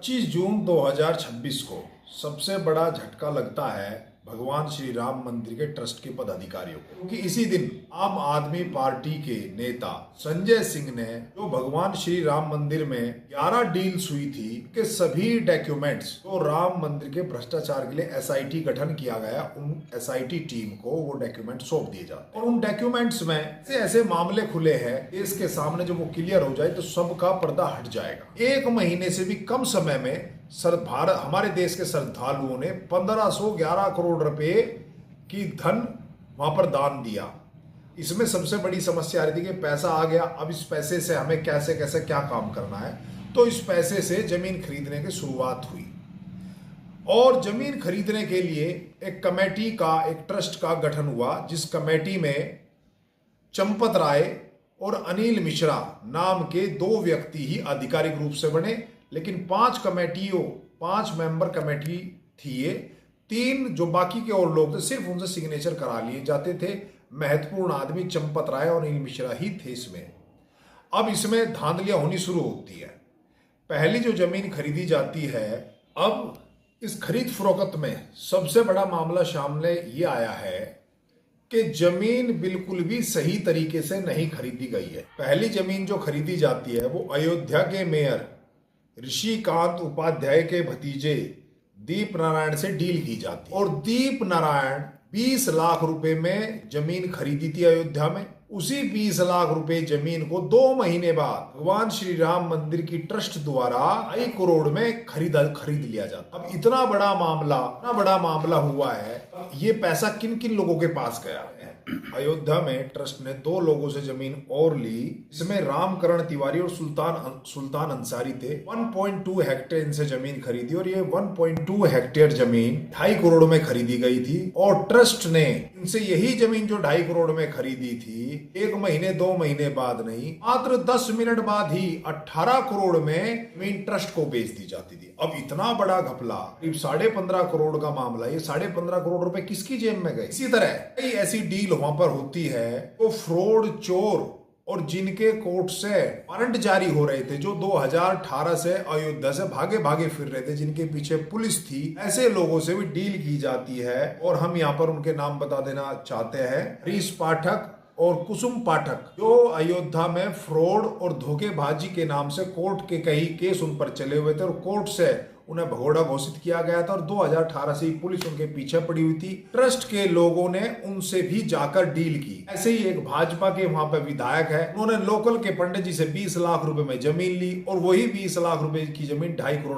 25 जून 2026 को सबसे बड़ा झटका लगता है भगवान श्री राम मंदिर के ट्रस्ट के पदाधिकारियों को, क्योंकि इसी दिन आम आदमी पार्टी के नेता संजय सिंह ने जो भगवान श्री राम मंदिर में 11 डील्स हुई थी के सभी डॉक्यूमेंट्स तो राम मंदिर के भ्रष्टाचार के लिए एसआईटी गठन किया गया, उन एसआईटी टीम को वो डॉक्यूमेंट सौंप दिए जाते और उन डॉक्यूमेंट्स में ऐसे मामले खुले हैं देश के सामने जब वो क्लियर हो जाए तो सबका पर्दा हट जाएगा। 1 महीने से भी कम समय में हमारे देश के श्रद्धालुओं ने 1511 करोड़ रुपए की धन वहां पर दान दिया। इसमें सबसे बड़ी समस्या आ रही थी कि पैसा आ गया, अब इस पैसे से हमें कैसे कैसे क्या काम करना है। तो इस पैसे से जमीन खरीदने की शुरुआत हुई और जमीन खरीदने के लिए एक कमेटी का, एक ट्रस्ट का गठन हुआ, जिस कमेटी में चंपत राय और अनिल मिश्रा नाम के 2 व्यक्ति ही आधिकारिक रूप से बने, लेकिन 5 मेंबर कमेटी थी ये। 3 जो बाकी के और लोग थे सिर्फ उनसे सिग्नेचर करा लिए जाते थे। महत्वपूर्ण आदमी चंपत राय और अनिल मिश्रा ही थे इसमें। अब इसमें धांधलियां होनी शुरू होती है। पहली जो जमीन खरीदी जाती है, अब इस खरीद फरोख्त में सबसे बड़ा मामला सामने ये आया है कि जमीन बिल्कुल भी सही तरीके से नहीं खरीदी गई है। पहली जमीन जो खरीदी जाती है वो अयोध्या के मेयर ऋषिकांत उपाध्याय के भतीजे दीप नारायण से डील की जाती है और दीप नारायण 20 लाख रुपए में जमीन खरीदी थी अयोध्या में। उसी 20 लाख रुपए जमीन को 2 महीने बाद भगवान श्री राम मंदिर की ट्रस्ट द्वारा 2.5 करोड़ में खरीद लिया जाता। अब इतना बड़ा मामला हुआ है। ये पैसा किन किन लोगों के पास गया है? अयोध्या में ट्रस्ट ने 2 लोगों से जमीन और ली, इसमें रामकरण तिवारी और सुल्तान अंसारी थे। 1.2 हेक्टेयर इनसे जमीन खरीदी और ये 1.2 हेक्टेयर जमीन 2.5 करोड़ में खरीदी गई थी। और ट्रस्ट ने इनसे यही जमीन जो 2.5 करोड़ में खरीदी थी 1 महीने 2 महीने बाद नहीं, मात्र 10 मिनट बाद ही 18 करोड़ में जमीन ट्रस्ट को बेच दी जाती थी। अब इतना बड़ा घपला, करीब 15.5 करोड़ का मामला, ये 15.5 करोड़ रुपए किसकी जेब में गए? इसी तरह कई ऐसी डील वहां पर होती है तो फ्रॉड, चोर और जिनके कोर्ट से वारंट जारी हो रहे थे, जो 2018 से अयोध्या से भागे फिर रहे थे, जिनके पीछे पुलिस थी, ऐसे लोगों से भी डील की जाती है। और हम यहाँ पर उनके नाम बता देना चाहते हैं। हरीश पाठक और कुसुम पाठक, जो अयोध्या में फ्रॉड और धोखेबाजी के नाम से कोर्ट के कई केस उन पर चले हुए थे और कोर्ट से उन्हें भगोड़ा घोषित किया गया था और 2018 से ही पुलिस उनके पीछे पड़ी हुई थी। ट्रस्ट के लोगों ने उनसे भी जाकर डील की। ऐसे ही एक भाजपा के वहां पर विधायक है, उन्होंने लोकल के पंडित जी से 20 लाख रुपए में जमीन ली और वही 20 लाख रुपए की जमीन 2.5 करोड़